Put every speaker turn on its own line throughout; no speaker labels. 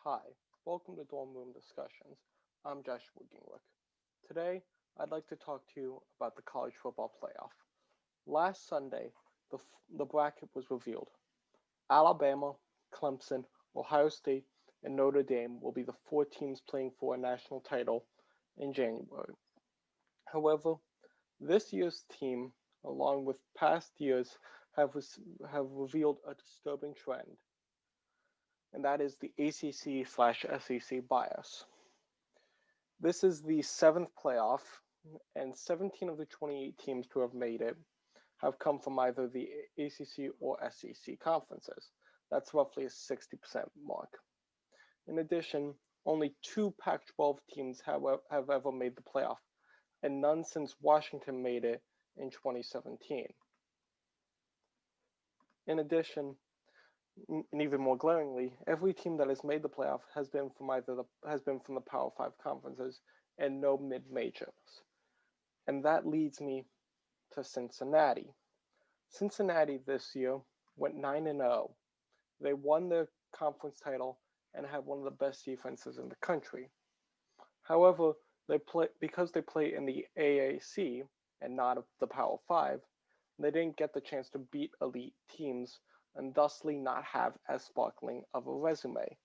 Hi, welcome to Dorm Room Discussions. I'm Joshua Ginglick. Today, I'd like to talk to you about the college football playoff. Last Sunday, the bracket was revealed. Alabama, Clemson, Ohio State, and Notre Dame will be the four teams playing for a national title in January. However, this year's team, along with past years, have revealed a disturbing trend, and that is the ACC/SEC bias. This is the seventh playoff, and 17 of the 28 teams to have made it have come from either the ACC or SEC conferences. That's roughly a 60% mark. In addition, only two Pac 12 teams have ever made the playoff, and none since Washington made it in 2017. In addition, and even more glaringly, every team that has made the playoff has been from the Power Five conferences and no mid majors. And that leads me to Cincinnati. Cincinnati this year went 9-0. They won their conference title and have one of the best defenses in the country. However, because they play in the AAC and not the Power Five, they didn't get the chance to beat elite teams and thusly not have as sparkling of a resume.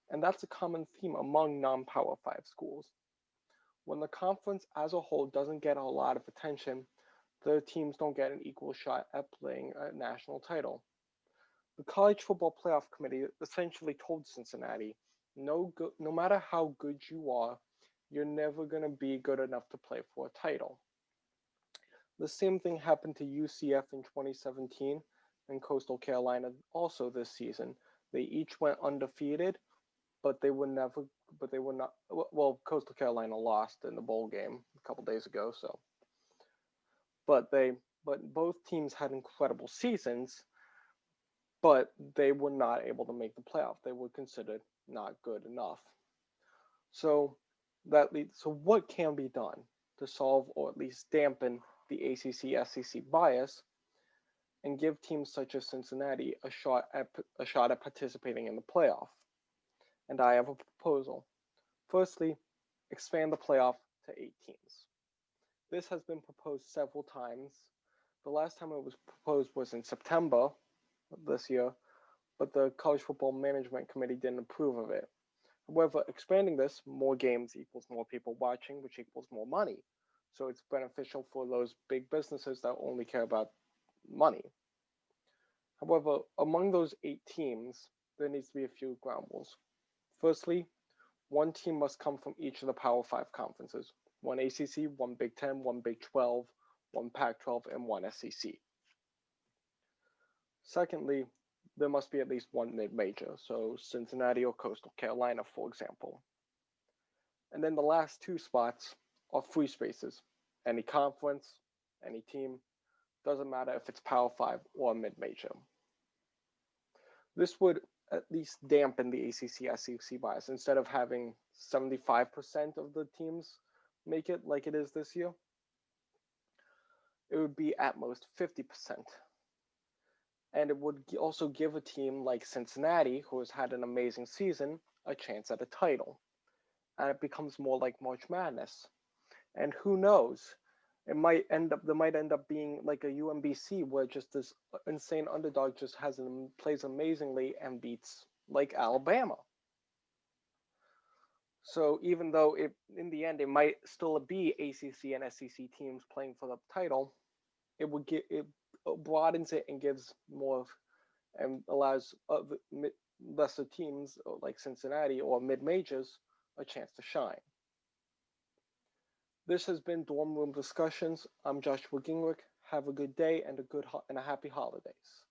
And that's a common theme among non-Power 5 schools. When the conference as a whole doesn't get a lot of attention, the teams don't get an equal shot at playing a national title. The College Football Playoff Committee essentially told Cincinnati, no matter how good you are, you're never going to be good enough to play for a title. The same thing happened to UCF in 2017 and Coastal Carolina also this season. They each went undefeated, but they were not. Well, Coastal Carolina lost in the bowl game a couple days ago, so. But both teams had incredible seasons, but they were not able to make the playoff. They were considered not good enough. So so what can be done to solve or at least dampen the ACC/SEC bias and give teams such as Cincinnati a shot at participating in the playoff? And I have a proposal. Firstly, expand the playoff to 8 teams. This has been proposed several times. The last time it was proposed was in September this year, but the College Football Management Committee didn't approve of it. However, expanding this, more games equals more people watching, which equals more money. So it's beneficial for those big businesses that only care about money. However, among those 8 teams, there needs to be a few ground rules. Firstly, one team must come from each of the Power 5 conferences. One ACC, one Big 10, one Big 12, one Pac 12, and one SEC. Secondly, there must be at least one mid-major, so Cincinnati or Coastal Carolina, for example. And then the last 2 spots are free spaces. Any conference, any team, doesn't matter if it's Power 5 or a mid-major. This would at least dampen the ACC/SEC bias. Instead of having 75% of the teams make it like it is this year, it would be at most 50%. And it would also give a team like Cincinnati, who has had an amazing season, a chance at a title. And it becomes more like March Madness. And who knows? There might end up being like a UMBC where just this insane underdog just plays amazingly and beats like Alabama. So even though in the end it might still be ACC and SEC teams playing for the title, it broadens it and gives more and allows lesser teams like Cincinnati or mid majors a chance to shine. This has been Dorm Room Discussions. I'm Joshua Ginglick. Have a good day and a happy holidays.